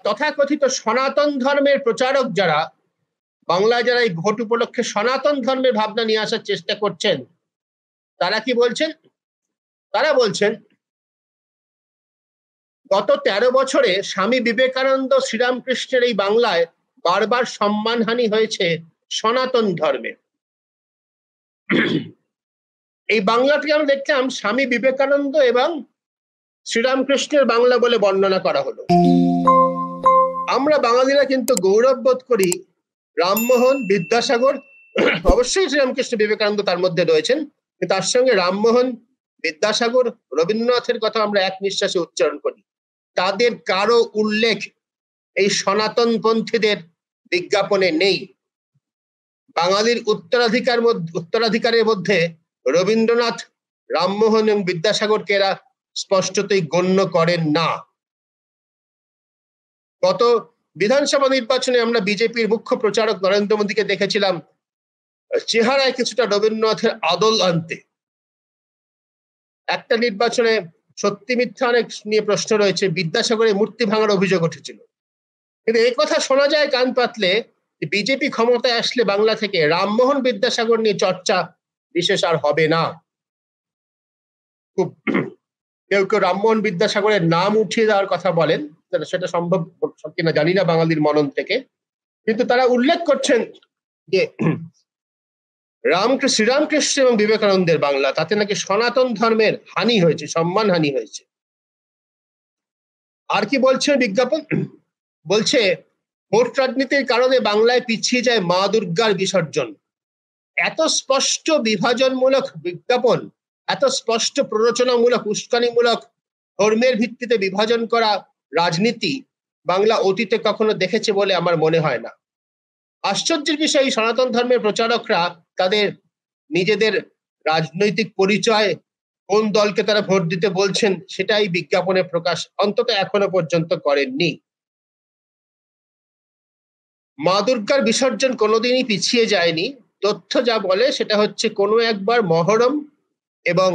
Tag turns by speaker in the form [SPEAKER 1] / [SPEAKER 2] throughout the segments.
[SPEAKER 1] তথাকথিত সনাতন ধর্মের প্রচারক যারা বাংলায়, যারা এই ভোট উপলক্ষে সনাতন ধর্মের ভাবনা নিয়ে আসার চেষ্টা করছেন, তারা কি বলছেন? তারা বলছেন গত 13 বছরে স্বামী বিবেকানন্দ শ্রীরামকৃষ্ণের এই বাংলায় বারবার সম্মানহানি হয়েছে সনাতন ধর্মের। এই বাংলাটি আমরা দেখলাম স্বামী বিবেকানন্দ এবং শ্রীরামকৃষ্ণের বাংলা বলে বর্ণনা করা হলো। আমরা বাঙালিরা কিন্তু গৌরব বোধ করি রামমোহন, বিদ্যাসাগর, অবশ্যই শ্রীরামকৃষ্ণ বিবেকানন্দ তার মধ্যে রয়েছেন, কিন্তু তার সঙ্গে রামমোহন, বিদ্যাসাগর, রবীন্দ্রনাথের কথা আমরা এক নিঃশ্বাসে উচ্চারণ করি। তাদের কারো উল্লেখ এই সনাতনপন্থীদের বিজ্ঞাপনে নেই। বাঙালির উত্তরাধিকারের মধ্যে রবীন্দ্রনাথ, রামমোহন এবং বিদ্যাসাগরকে এরা স্পষ্টতই গণ্য করেন না। গত বিধানসভা নির্বাচনে আমরা বিজেপির মুখ্য প্রচারক নরেন্দ্র মোদীকে দেখেছিলাম চেহারায় কিছুটা রবীন্দ্রনাথের আদল আনতে। একটা নির্বাচনে সত্যি মিথ্যা অনেক নিয়ে প্রশ্ন রয়েছে, বিদ্যাসাগরের মূর্তি ভাঙার অভিযোগ উঠেছিল, কিন্তু এই কথা শোনা যায় কান পাতলে বিজেপি ক্ষমতায় আসলে বাংলা থেকে রামমোহন, বিদ্যাসাগর নিয়ে চর্চা বিশেষ আর হবে না। খুব কেউ কেউ রামমোহন, বিদ্যাসাগরের নাম উঠিয়ে দেওয়ার কথা বলেন, সেটা সম্ভব কিনা জানি না বাঙালির মনন থেকে, কিন্তু তারা উল্লেখ করছেন যে শ্রীরামকৃষ্ণ এবং বিবেকানন্দের বাংলা, তাতে নাকি সনাতন ধর্মের হানি হয়েছে, সম্মান হানি হয়েছে। আর কি বলছে বিজ্ঞাপন? বলছে ভোট রাজনীতির কারণে বাংলায় পিছিয়ে যায় মা দুর্গার বিসর্জন। এত স্পষ্ট বিভাজনমূলক বিজ্ঞাপন, এত স্পষ্ট প্ররোচনামূলক, উস্কানিমূলক, ধর্মের ভিত্তিতে বিভাজন করা রাজনীতি বাংলা অতীতে কখনো দেখেছে বলে আমার মনে হয় না। আশ্চর্যের বিষয়, সনাতন ধর্মের প্রচারকরা তাদের নিজেদের রাজনৈতিক পরিচয়, কোন দলকে তারা ভোট দিতে বলছেন, সেটাই বিজ্ঞাপনে প্রকাশ অন্তত এখনো পর্যন্ত করেননি। মা দুর্গার বিসর্জন কোনোদিনই পিছিয়ে যায়নি। তথ্য যা বলে সেটা হচ্ছে কোনো একবার মহরম এবং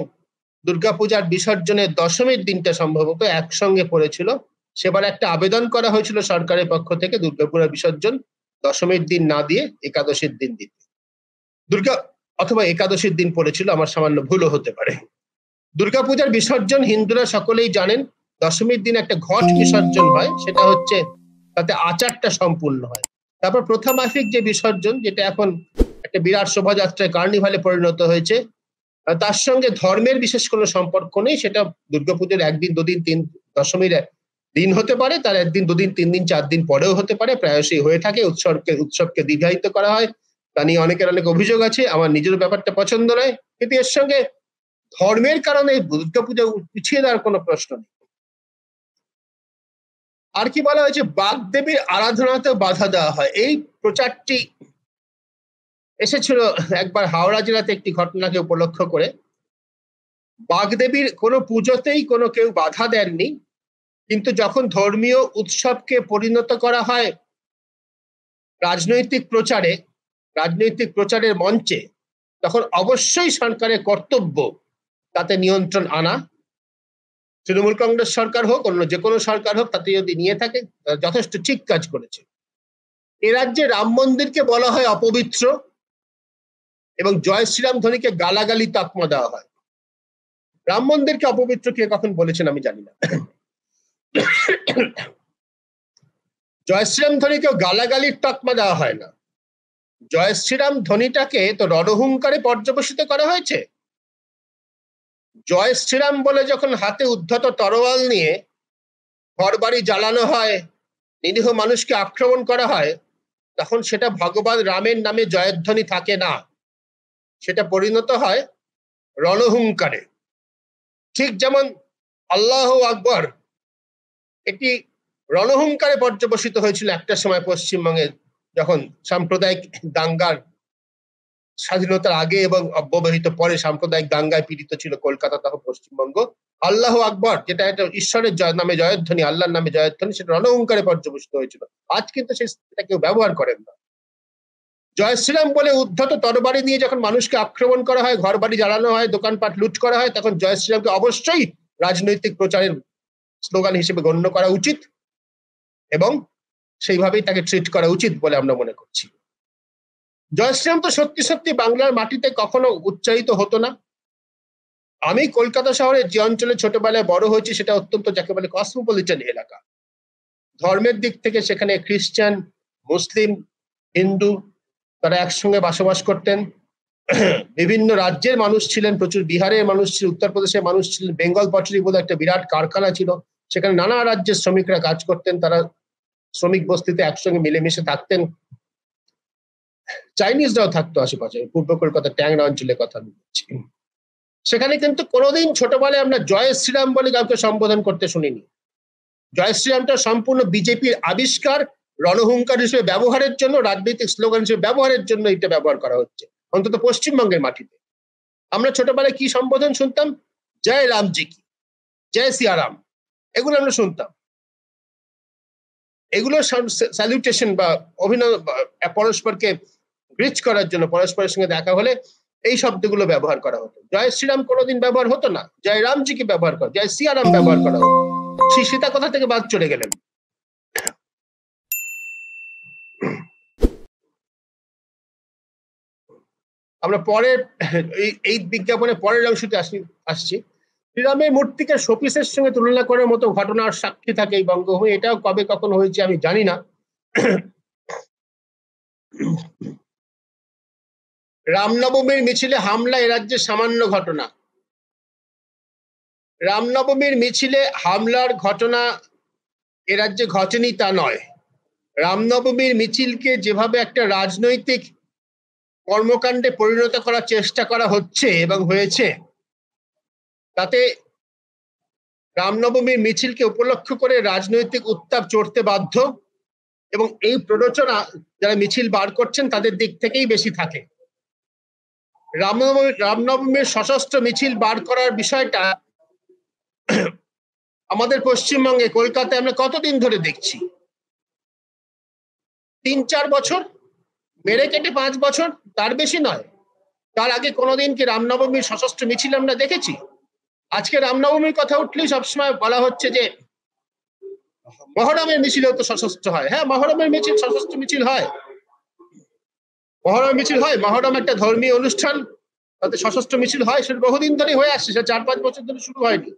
[SPEAKER 1] দুর্গাপূজার বিসর্জনের দশমীর দিনটা সম্ভবত একসঙ্গে পড়েছিল। সেবার একটা আবেদন করা হয়েছিল সরকারের পক্ষ থেকে দুর্গাপূজার বিসর্জন দশমীর দিন না দিয়ে একাদশীর দিন দিতে। অথবা একাদশীর দিন পড়েছিল, আমার সামান্য ভুলও হতে পারে। দুর্গাপূজার বিসর্জন হিন্দুরা সকলেই জানেন, দশমীর দিন একটা ঘট বিসর্জন হয়, সেটা হচ্ছে তাতে আচারটা সম্পূর্ণ হয়। তারপর প্রথা মাফিক যে বিসর্জন, যেটা এখন একটা বিরাট শোভাযাত্রায় কার্নিভালে পরিণত হয়েছে, তার সঙ্গে ধর্মের বিশেষ কোনো সম্পর্ক নেই। সেটা দুর্গাপুজোর একদিন, দুদিন, দশমীর দিন হতে পারে, তার একদিন, দুদিন, 3 দিন, 4 দিন পরেও হতে পারে, প্রায়শই হয়ে থাকে। উৎসবকে দীর্ঘায়িত করা হয়, তা নিয়ে অনেকের অনেক অভিযোগ আছে। আমার নিজের ব্যাপারটা পছন্দ নয়, কিন্তু এর সঙ্গে ধর্মের কারণে দুর্গাপূজা পিছিয়ে দেওয়ার কোনো প্রশ্ন নেই। আর কি বলা হয়েছে, বাগদেবীর আরাধনাতেও বাধা দেওয়া হয়। এই প্রচারটি এসেছিল একবার হাওড়া জেলাতে একটি ঘটনাকে উপলক্ষ করে। বাগদেবীর কোনো পুজোতেই কোনো কেউ বাধা দেননি, কিন্তু যখন ধর্মীয় উৎসবকে পরিণত করা হয় রাজনৈতিক প্রচারের মঞ্চে, তখন অবশ্যই সরকারের কর্তব্য তাতে নিয়ন্ত্রণ আনা। তৃণমূল কংগ্রেস সরকার হোক, অন্য যে কোনো সরকার হোক, তাতে যদি নিয়ে থাকে যথেষ্ট ঠিক কাজ করেছে। এ রাজ্যে রাম মন্দিরকে বলা হয় অপবিত্র এবং জয় শ্রীরাম ধ্বনিকে গালাগালি তকমা দেওয়া হয়। রাম মন্দিরকে অপবিত্র কে কখন বলেছেন আমি জানি না। জয় শ্রীরাম ধ্বনিকেও গালাগালির তকমা দেওয়া হয় না। জয় শ্রীরাম ধ্বনিটাকে তো রণহুঙ্কারে পর্যবসিত করা হয়েছে। জয় শ্রীরাম বলে যখন হাতে উদ্ধত তরোয়াল নিয়ে ঘরবাড়ি জ্বালানো হয়, নিরীহ মানুষকে আক্রমণ করা হয়, তখন সেটা ভগবান রামের নামে জয়ধ্বনি থাকে না, সেটা পরিণত হয় রণহুঙ্কারে। ঠিক যেমন আল্লাহু আকবার এটি রণহুঙ্কারে পর্যবসিত হয়েছিল একটা সময় পশ্চিমবঙ্গে, যখন সাম্প্রদায়িক দাঙ্গার, স্বাধীনতার আগে এবং অব্যবহিত পরে সাম্প্রদায়িক দাঙ্গায় পীড়িত ছিল কলকাতা তখন পশ্চিমবঙ্গ। আল্লাহু আকবার, যেটা একটা ঈশ্বরের নামে জয়ধ্বনি, আল্লাহর নামে জয়ধ্বনি, সেটা রণহুঙ্কারে পর্যবসিত হয়েছিল। আজ কিন্তু সেটা কেউ ব্যবহার করেন না। জয় শ্রীরাম বলে উদ্ধত তরবারি নিয়ে যখন মানুষকে আক্রমণ করা হয়, ঘর বাড়ি জ্বালানো হয়, দোকানপাট লুট করা হয়, তখন জয় শ্রীরামকে অবশ্যই রাজনৈতিক প্রচারের স্লোগান হিসেবে গণ্য করা উচিত এবং সেইভাবেই তাকে ট্রিট করা উচিত বলে আমরা মনে করছি। জয় শ্রীরাম তো সত্যি সত্যি বাংলার মাটিতে কখনো উচ্চারিত হতো না। আমি কলকাতা শহরে যে অঞ্চলে ছোটবেলায় বড় হয়েছি সেটা অত্যন্ত যাকে বলে কসমোপলিটন এলাকা। ধর্মের দিক থেকে সেখানে খ্রিস্টান, মুসলিম, হিন্দু তারা একসঙ্গে বসবাস করতেন। বিভিন্ন রাজ্যের মানুষ ছিলেন, প্রচুর বিহারের মানুষ ছিল, উত্তরপ্রদেশের মানুষ ছিলেন, বেঙ্গল পটারি বলে একটা বিরাট কারখানা ছিল, সেখানে নানা রাজ্যের শ্রমিকরা কাজ করতেন, তারা শ্রমিক বস্তিতে একসঙ্গে মিলেমিশে থাকতেন। চাইনিজরাও থাকতো আশেপাশে, পূর্ব কলকাতা ট্যাংরা অঞ্চলের কথা আমি বলছি। সেখানে কিন্তু কোনোদিন ছোটবেলায় আমরা জয় শ্রীরাম বলে কাউকে সম্বোধন করতে শুনিনি। জয় শ্রীরামটা সম্পূর্ণ বিজেপির আবিষ্কার, রণহুঙ্কার হিসেবে ব্যবহারের জন্য, রাজনৈতিক স্লোগান হিসেবে ব্যবহারের জন্য এটা ব্যবহার করা হচ্ছে, অন্তত পশ্চিমবঙ্গের মাটিতে। আমরা ছোটবেলায় কি সম্বোধন শুনতাম? জয় রামজি কি, জয় সিয়ারাম, এগুলো আমরা শুনতাম। এগুলো স্যালুটেশন বা অভিনন্দন, পরস্পরকে গ্রিচ করার জন্য, পরস্পরের সঙ্গে দেখা হলে এই শব্দগুলো ব্যবহার করা হতো। জয় শ্রীরাম কোনোদিন ব্যবহার হতো না, জয় রামজিকে ব্যবহার করা, জয় সিয়ারাম ব্যবহার করা হতো। শ্রী সীতা কথা থেকে বাদ চলে গেলেন। আমরা পরের এই বিজ্ঞাপনে পরের অংশতে আসছি। শ্রীরামের মূর্তিকে শোপিসের সঙ্গে তুলনা করার মতো ঘটনার সাক্ষী থাকে এই বঙ্গভূমি। এটাও কবে কখন হয়েছে আমি জানি না। রামনবমীর মিছিলে হামলা এ রাজ্যের সামান্য ঘটনা। রামনবমীর মিছিলে হামলার ঘটনা এ রাজ্যে ঘটেনি তা নয়। রামনবমীর মিছিলকে যেভাবে একটা রাজনৈতিক কর্মকাণ্ডে পরিণত করার চেষ্টা করা হচ্ছে এবং হয়েছে, তাতে রামনবমীর মিছিলকে উপলক্ষ করে রাজনৈতিক উত্তাপ চড়তে বাধ্য, এবং এই প্ররোচনা যারা মিছিল বার করছেন তাদের দিক থেকেই বেশি থাকে। রামনবমীর সশস্ত্র মিছিল বার করার বিষয়টা আমাদের পশ্চিমবঙ্গে, কলকাতায় আমরা কতদিন ধরে দেখছি? 3-4 বছর, মেরে কেটে 5 বছর, তার বেশি নয়। তার আগে কোনোদিন কি রামনবমীর সশস্ত্র মিছিল আমরা দেখেছি? আজকে রামনবমীর কথা উঠলেই সবসময় বলা হচ্ছে যে মহরমের মিছিলেও তো সশস্ত্র হয়। হ্যাঁ, মহরমের মিছিল সশস্ত্র মিছিল হয়, মহরম মিছিল হয়। মহরম একটা ধর্মীয় অনুষ্ঠান, তাতে সশস্ত্র মিছিল হয়, সেটা বহুদিন ধরে হয়ে আসছে, সেটা 4-5 বছর ধরে শুরু হয়নি।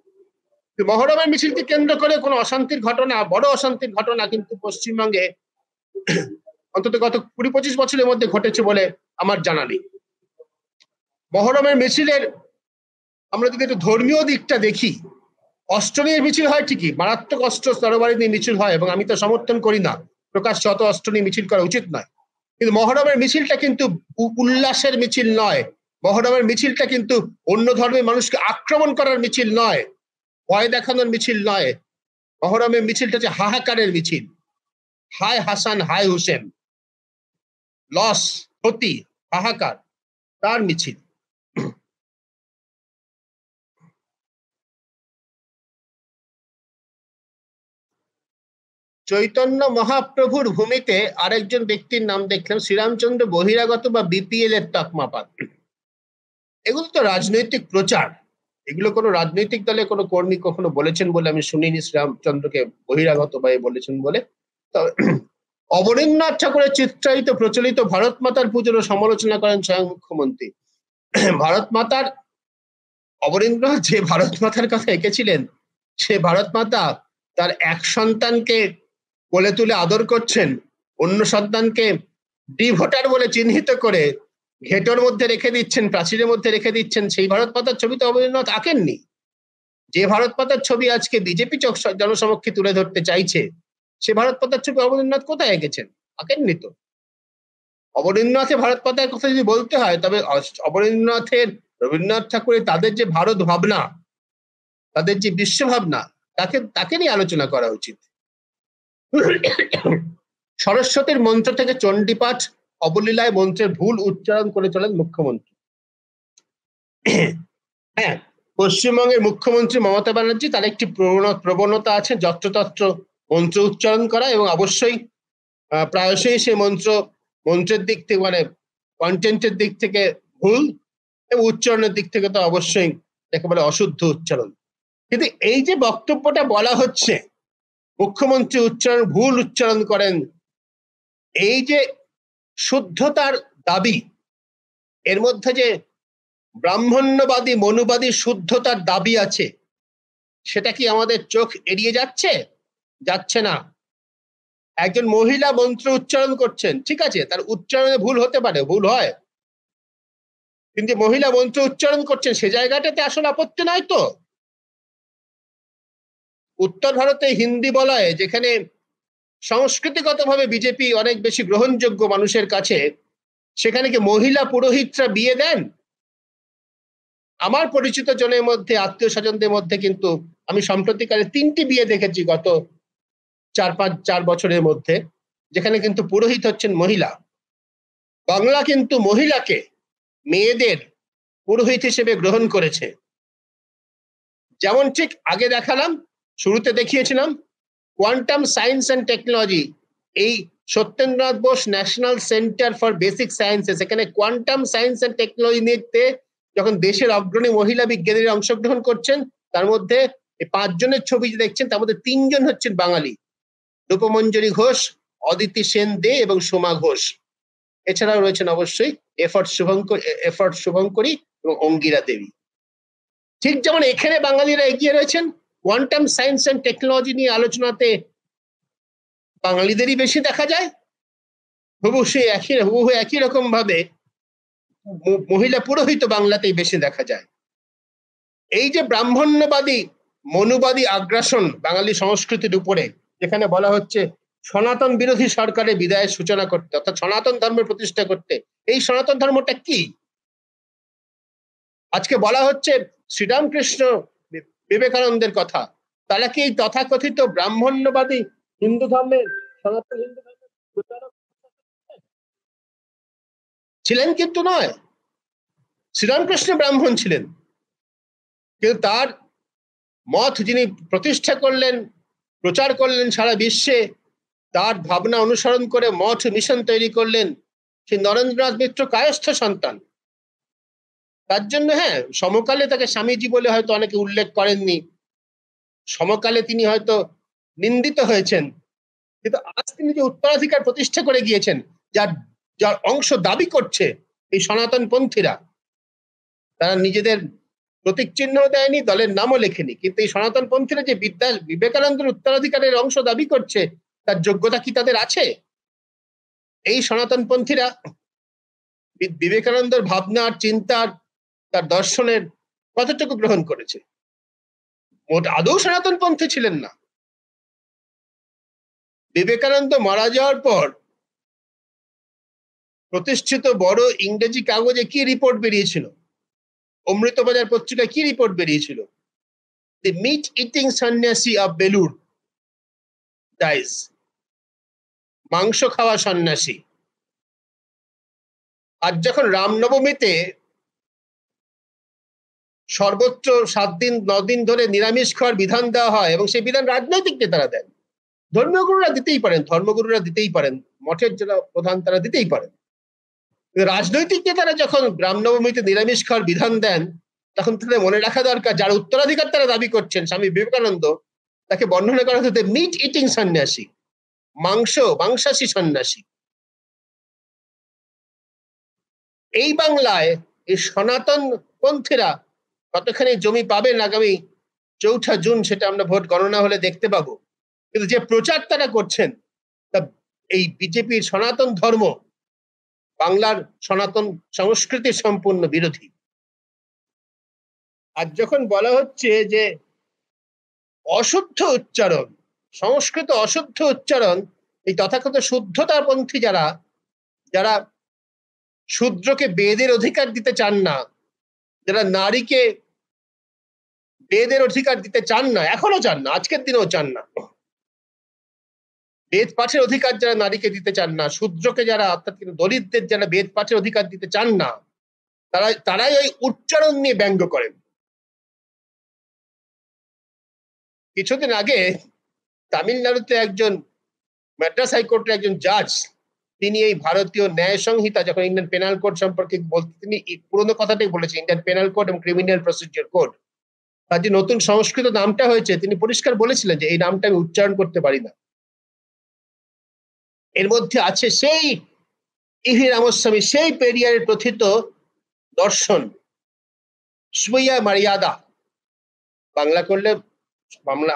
[SPEAKER 1] মহরমের মিছিলকে কেন্দ্র করে কোনো অশান্তির ঘটনা, বড় অশান্তির ঘটনা কিন্তু পশ্চিমবঙ্গে অন্তত গত 20-25 বছরের মধ্যে ঘটেছে বলে আমার জানা নেই। মহরমের মিছিলের আমরা যদি একটু ধর্মীয় দিকটা দেখি, অস্ত্র নিয়ে মিছিল হয় ঠিকই, মারাত্মক অস্ত্র তরবারি নিয়ে মিছিল হয়, এবং আমি তো সমর্থন করি না প্রকাশ্যে অত অস্ত্র নিয়ে মিছিল করা উচিত নয়। কিন্তু মহরমের মিছিলটা কিন্তু উল্লাসের মিছিল নয়। মহরমের মিছিলটা কিন্তু অন্য ধর্মের মানুষকে আক্রমণ করার মিছিল নয়, ভয় দেখানোর মিছিল নয়। মহরমের মিছিলটা হচ্ছে হাহাকারের মিছিল। হায় হাসান, হায় হুসেন, লস, ক্ষতি, হাহাকার, তার মিছিল। চৈতন্য মহাপ্রভুর ভূমিতে আরেকজন ব্যক্তির নাম দেখলাম, শ্রীরামচন্দ্র বহিরাগত বা বিপিএল এর তকমা পান। এগুলো তো রাজনৈতিক প্রচার, এগুলো কোনো রাজনৈতিক দলে কোনো কর্মী কখনো বলেছেন বলে আমি শুনিনি শ্রীরামচন্দ্রকে বহিরাগত বা বলেছেন বলে। অবনীন্দ্রনাথ ঠাকুরের চিত্রায়িত প্রচলিত ভারত মাতার পুজোর সমালোচনা করেন স্বয়ং মুখ্যমন্ত্রী। ভারত মাতার, অবনীন্দ্রনাথ যে ভারত মাতার কথা এঁকেছিলেন, সে ভারত মাতা তার এক সন্তানকে কোলে তুলে আদর করছেন, অন্য সন্তানকে ডিভোটার বলে চিহ্নিত করে ঘেটোর মধ্যে রেখে দিচ্ছেন, প্রাচীরের মধ্যে রেখে দিচ্ছেন। সেই ভারত মাতার ছবি তো অবনীন্দ্রনাথ আঁকেননি। যে ভারত মাতার ছবি আজকে বিজেপি জনসমক্ষে তুলে ধরতে চাইছে, সে ভারত মাতার ছবি অবনীন্দ্রনাথ কোথায় এঁকেছেন? আঁকেননি তো। অবনীন্দ্রনাথের ভারত মাতার কথা যদি বলতে হয়, তবে অবনীন্দ্রনাথের, রবীন্দ্রনাথ ঠাকুরের তাদের যে ভারত ভাবনা, তাদের যে বিশ্ব ভাবনা, তাকে নিয়ে আলোচনা করা উচিত। সরস্বতীর মন্ত্র থেকে চণ্ডীপাঠ, অবলীলায় মন্ত্রের ভুল উচ্চারণ করে চলেন মুখ্যমন্ত্রী। হ্যাঁ, পশ্চিমবঙ্গের মুখ্যমন্ত্রী মমতা ব্যানার্জি, তার একটি প্রবণতা আছে যত্রতত্র মন্ত্র উচ্চারণ করা, এবং অবশ্যই প্রায়শই সেই মন্ত্রের দিক থেকে, মানে কন্টেন্টের দিক থেকে ভুল, এবং উচ্চারণের দিক থেকে তো অবশ্যই একেবারে অশুদ্ধ উচ্চারণ। কিন্তু এই যে বক্তব্যটা বলা হচ্ছে, মুখ্যমন্ত্রী ভুল উচ্চারণ করেন। এই যে শুদ্ধতার দাবি, এর মধ্যে যে ব্রাহ্মণ্যবাদী মনুবাদী শুদ্ধতার দাবি আছে, সেটা কি আমাদের চোখ এড়িয়ে যাচ্ছে? যাচ্ছে না। একজন মহিলা মন্ত্র উচ্চারণ করছেন, ঠিক আছে, তার উচ্চারণে ভুল হতে পারে, ভুল হয়, কিন্তু মহিলা মন্ত্র উচ্চারণ করছেন সে জায়গাটাতে আসলে আপত্তি নয় তো। উত্তর ভারতে হিন্দি বলয়, যেখানে সংস্কৃতিগতভাবে বিজেপি অনেক বেশি গ্রহণযোগ্য মানুষের কাছে, সেখানে কি মহিলা পুরোহিতরা বিয়ে দেন? আমার পরিচিত জনের মধ্যে, আত্মীয় স্বজনদের মধ্যে কিন্তু আমি সম্প্রতিকালে 3টি বিয়ে দেখেছি গত 4 বছরের মধ্যে, যেখানে কিন্তু পুরোহিত হচ্ছেন মহিলা। বাংলা কিন্তু মহিলাকে, মেয়েদের পুরোহিত হিসেবে গ্রহণ করেছে। যেমন ঠিক আগে দেখালাম, শুরুতে দেখিয়েছিলাম কোয়ান্টাম সায়েন্স অ্যান্ড টেকনোলজি, এই Satyendranath Bose national centre for basic sciences, এখানে কোয়ান্টাম সায়েন্স অ্যান্ড টেকনোলজি নিতে যখন দেশের অগ্রণী মহিলা বিজ্ঞানীরা অংশগ্রহণ করছেন, তার মধ্যে এই 5 জনের ছবি যে দেখছেন, তার মধ্যে 3 জন হচ্ছেন বাঙালি, রূপমঞ্জরি ঘোষ, অদিতি সেন দে এবং সোমা ঘোষ। এছাড়াও রয়েছেন অবশ্যই এফর্ট শুভঙ্করী এবং অঙ্গিরা দেবী। ঠিক যেমন এখানে বাঙালিরা এগিয়ে রয়েছেন, কোয়ান্টাম সায়েন্স অ্যান্ড টেকনোলজি নিয়ে আলোচনাতে বাঙালিদেরই বেশি দেখা যায়। হুবহু একই রকম ভাবে মহিলা পুরোহিত বাংলাতেই বেশি দেখা যায়। এই যে ব্রাহ্মণ্যবাদী মনুবাদী আগ্রাসন বাঙালি সংস্কৃতির উপরে, যেখানে বলা হচ্ছে সনাতন বিরোধী সরকারের বিদায়ের সূচনা করতে, অর্থাৎ সনাতন ধর্মের প্রতিষ্ঠা করতে, এই সনাতন ধর্মটা কি? আজকে বলা হচ্ছে শ্রীরামকৃষ্ণ বিবেকানন্দের কথা, তারা কি এই তথাকথিত ব্রাহ্মণ্যবাদী হিন্দু ধর্মের, সনাতন হিন্দু ধর্মের প্রচারক ছিলেন? কিন্তু নয়। শ্রীরামকৃষ্ণ ব্রাহ্মণ ছিলেন, কিন্তু তার মত যিনি প্রতিষ্ঠা করলেন, প্রচার করলেন সারা বিশ্বে, তার ভাবনা অনুসরণ করে মঠ মিশন তৈরি করলেন, সেই নরেন্দ্রনাথ মিত্র কায়স্থ সন্তান। তার জন্য হ্যাঁ, সমকালে তাকে স্বামীজি বলে হয়তো অনেকে উল্লেখ করেননি, সমকালে তিনি হয়তো নিন্দিত হয়েছেন, কিন্তু আজ তিনি যে উত্তরাধিকার প্রতিষ্ঠা করে গিয়েছেন, যার অংশ দাবি করছে এই সনাতন পন্থীরা, তারা নিজেদের প্রতীক চিহ্ন দেয়নি, দলের নামও লেখেনি, কিন্তু এই সনাতন পন্থীরা যে বিবেকানন্দের উত্তরাধিকারের অংশ দাবি করছে, তার যোগ্যতা কি তাদের আছে? এই সনাতন পন্থীরা বিবেকানন্দের ভাবনার, চিন্তার, তার দর্শনের কতটুকু গ্রহণ করেছে? আদৌ সনাতন পন্থী ছিলেন না। বিবেকানন্দ মারা যাওয়ার পর প্রতিষ্ঠিত বড় ইংরেজি কাগজে কি রিপোর্ট বেরিয়েছিল? অমৃতবাজার পত্রিকায় কি রিপোর্ট বেরিয়েছিল? দি মিট ইটিং সন্ন্যাসী অফ বেলুর ডাইজ, মাংস খাওয়া সন্ন্যাসী। আজ যখন রামনবমীতে সর্বোচ্চ 7 দিন 9 দিন ধরে নিরামিষ খাওয়ার বিধান দেওয়া হয়, এবং সেই বিধান রাজনৈতিক নেতারা দেন, ধর্মীয় গুরুরা দিতেই পারেন, ধর্মগুরুরা দিতেই পারেন, মঠের যারা প্রধান তারা দিতেই পারেন, রাজনৈতিক নেতারা যখন রামনবমীতে নিরামিষ খাওয়ার বিধান দেন, তখন তাদের মনে রাখা দরকার যার উত্তরাধিকার তারা দাবি করছেন, স্বামী বিবেকানন্দ, তাকে বর্ণনা করা হচ্ছে মিট ইটিং সন্ন্যাসী, মাংসাশী সন্ন্যাসী। এই বাংলায় এই সনাতন পন্থীরা কতখানি জমি পাবেন আগামী 4 জুন, সেটা আমরা ভোট গণনা হলে দেখতে পাবো। কিন্তু যে প্রচার তারা করছেন, তা এই বিজেপির সনাতন ধর্ম, বাংলার সনাতন সংস্কৃতির সম্পূর্ণ বিরোধী। আর যখন বলা হচ্ছে যে অশুদ্ধ উচ্চারণ, সংস্কৃত অশুদ্ধ উচ্চারণ, এই তথাকথিত শুদ্ধতার পন্থী যারা শূদ্রকে বেদের অধিকার দিতে চান না, যারা নারীকে বেদের অধিকার দিতে চান না, এখনো চান না, আজকের দিনেও চান না, বেদ পাঠের অধিকার যারা নারীকে দিতে চান না, শূদ্রকে যারা, অর্থাৎ দলিতদের যারা বেদ পাঠের অধিকার দিতে চান না, তারাই ওই উচ্চারণ নিয়ে ব্যঙ্গ করেন। কিছুদিন আগে তামিলনাড়ুতে একজন মাদ্রাস হাইকোর্টের একজন জাজ, তিনি এই ভারতীয় ন্যায় সংহিতা, যখন ইন্ডিয়ান পেনাল কোড সম্পর্কে বলতে, তিনি পুরোনো কথাটাই বলেছে, ইন্ডিয়ান পেনাল কোড এবং ক্রিমিনাল প্রসিডিওর কোড, তার যে নতুন সংস্কৃত নামটা হয়েছে তিনি পরিষ্কার বলেছিলেন যে এই নামটা আমি উচ্চারণ করতে পারি না। এর মধ্যে আছে সেই ইভি রামস্বামী, সেই পেরিয়ারের প্রথিত দর্শন স্বীয় মর্যাদা, বাংলা করলে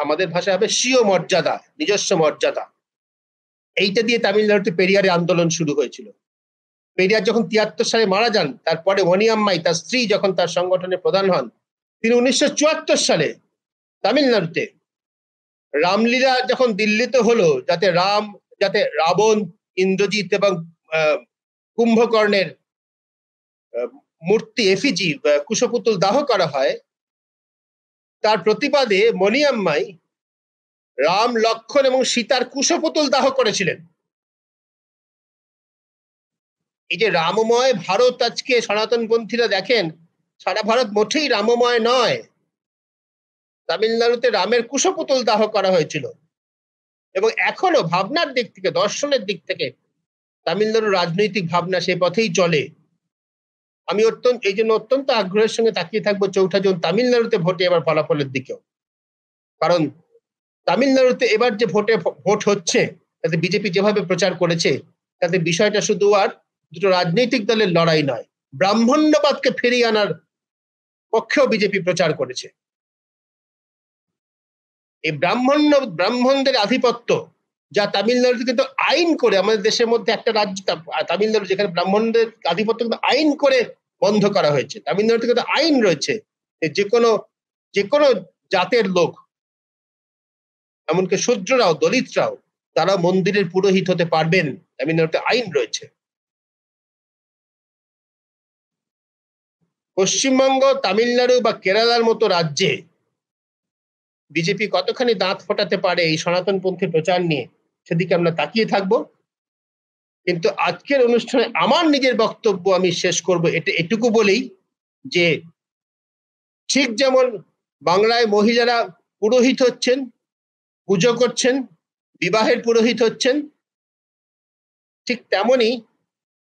[SPEAKER 1] আমাদের ভাষা হবে স্বীয় মর্যাদা, নিজস্ব মর্যাদা। এইটা দিয়ে তামিলনাড়ুতে পেরিয়ারের আন্দোলন শুরু হয়েছিল। পেরিয়ার যখন 73 সালে মারা যান, তারপরে মণিয়াম্মাই তার স্ত্রী যখন তার সংগঠনের প্রধান হন, তিনি 1974 সালে তামিলনাড়ুতে রামলীলা যখন দিল্লিতে হলো, যাতে রাবণ, ইন্দ্রজিৎ এবং কুম্ভকর্ণের মূর্তি এফিজি কুশপুতুল দাহ করা হয়, তার প্রতিবাদে মণিয়াম্মাই রাম, লক্ষ্মণ এবং সীতার কুশপুতুল দাহ করেছিলেন। এই যে রামময় ভারত আজকে সনাতনপন্থীরা দেখেন, সারা ভারত মোটেই রামময় নয়। তামিলনাড়ুতে রামের কুশপুতুল দাহ করা হয়েছিল এবং এখনো ভাবনার দিক থেকে, দর্শনের দিক থেকে তামিলনাড়ুর রাজনৈতিক ভাবনা সে পথেই চলে। আমি এই জন্য অত্যন্ত আগ্রহের সঙ্গে তাকিয়ে থাকবো 4 জুন তামিলনাড়ুতে ভোটে এবার ফলাফলের দিকেও। কারণ তামিলনাড়ুতে এবার যে ভোট হচ্ছে, তাতে বিজেপি যেভাবে প্রচার করেছে, তাতে বিষয়টা শুধু আর দুটো রাজনৈতিক দলের লড়াই নয়, ব্রাহ্মণ্যবাদকে ফিরিয়ে আনার পক্ষেও বিজেপি প্রচার করেছে। এই ব্রাহ্মণদের আধিপত্য, যা তামিলনাড়ুতে কিন্তু আইন করে, আমাদের দেশের মধ্যে একটা রাজ্য তামিলনাড়ু, যেখানে ব্রাহ্মণদের আধিপত্য কিন্তু আইন করে বন্ধ করা হয়েছে। তামিলনাড়ুতে কিন্তু আইন রয়েছে যে কোনো জাতের লোক, এমনকি শূদ্ররাও, দলিতরাও, তারা মন্দিরের পুরোহিত হতে পারবেন। তামিলনাড়ুতে আইন রয়েছে। পশ্চিমবঙ্গ, তামিলনাড়ু বা কেরালার মতো রাজ্যে বিজেপি কতখানি দাঁত ফোটাতে পারে এই সনাতনপন্থী প্রচার নিয়ে, সেদিকে আমরা তাকিয়ে থাকব। কিন্তু আজকের অনুষ্ঠানে আমার নিজের বক্তব্য আমি শেষ করব এটুকু বলেই যে, ঠিক যেমন বাংলায় মহিলারা পুরোহিত হচ্ছেন, পুজো করছেন, বিবাহের পুরোহিত হচ্ছেন, ঠিক তেমনি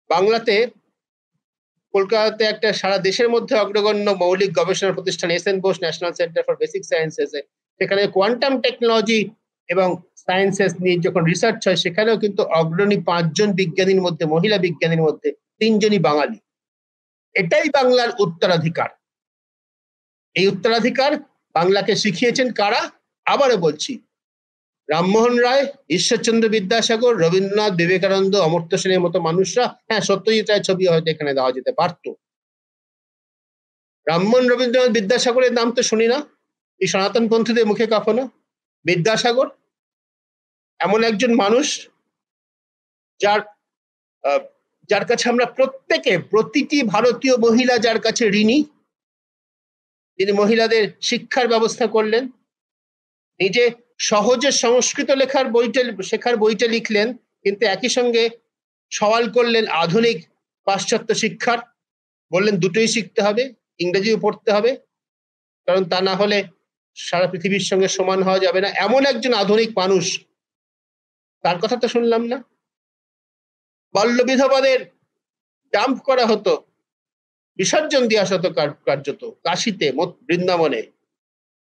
[SPEAKER 1] বাংলাতে, কলকাতাতে একটা সারা দেশের মধ্যে অগ্রগণ্য মৌলিক গবেষণা প্রতিষ্ঠান S N. Bose national centre for basic sciences, সেখানে কোয়ান্টাম টেকনোলজি এবং সায়েন্সেস নিয়ে যখন রিসার্চ হয়, সেখানেও কিন্তু অগ্রণী 5 জন বিজ্ঞানীর মধ্যে, মহিলা বিজ্ঞানীর মধ্যে 3 জনই বাঙালি। এটাই বাংলার উত্তরাধিকার। এই উত্তরাধিকার বাংলাকে শিখিয়েছেন কারা? আবারও বলছি, রামমোহন রায়, ঈশ্বরচন্দ্র বিদ্যাসাগর, রবীন্দ্রনাথ, বিবেকানন্দ, অমর্ত্য সেনের মতো মানুষরা। হ্যাঁ, সত্যজিৎ রায়ের ছবি হয়তো এখানে দেওয়া যেতে পারত। রামমোহন, রবীন্দ্রনাথ, বিদ্যাসাগরের নাম তো শুনি না এই সনাতনপন্থীদের মুখে কখনো। বিদ্যাসাগর এমন একজন মানুষ যার কাছে আমরা প্রতিটি ভারতীয় মহিলা যার কাছে ঋণী। তিনি মহিলাদের শিক্ষার ব্যবস্থা করলেন, নিজে সহজে সংস্কৃত শেখার বইটা লিখলেন, কিন্তু একই সঙ্গে সওয়াল করলেন আধুনিক পাশ্চাত্য শিক্ষার। বললেন দুটোই শিখতে হবে, ইংরেজিও পড়তে হবে, কারণ তা না হলে সারা পৃথিবীর সঙ্গে সমান হওয়া যাবে না। এমন একজন আধুনিক মানুষ, তার কথা তো শুনলাম না। বাল্য বিধবাদের ডাম্প করা হতো, বিসর্জন দিয়ে আসা হতো কার্যত কাশীতে, বৃন্দাবনে।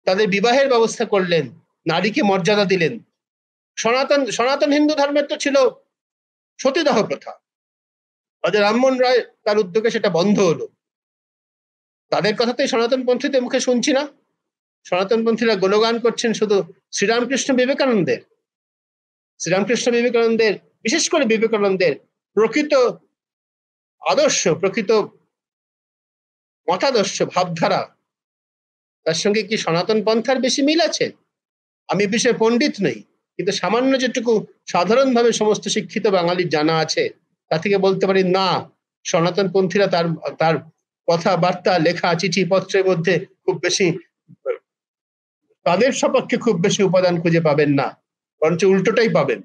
[SPEAKER 1] তাদের বিবাহের ব্যবস্থা করলেন, নারীকে মর্যাদা দিলেন। সনাতন হিন্দু ধর্মের তো ছিল সতীদাহ প্রথা। রামমোহন রায় তার উদ্যোগে সেটা বন্ধ হলো। তাদের কথাতেই সনাতনপন্থীদের মুখে শুনছি না। সনাতনপন্থীরা গুণগান করছেন শুধু শ্রীরামকৃষ্ণ বিবেকানন্দের, বিশেষ করে বিবেকানন্দের প্রকৃত আদর্শ, প্রকৃত মতাদর্শ, ভাবধারা, তার সঙ্গে কি সনাতন পন্থার বেশি মিল আছে? আমি এ বিষয়ে পণ্ডিত নই, কিন্তু সামান্য যেটুকু সাধারণভাবে সমস্ত শিক্ষিত বাঙালির জানা আছে, তা থেকে বলতে পারি না, সনাতনপন্থীরা তার কথাবার্তা, লেখা, চিঠি পত্রের মধ্যে খুব বেশি, তাদের সপক্ষে খুব বেশি উপাদান খুঁজে পাবেন না, বরঞ্চ উল্টোটাই পাবেন।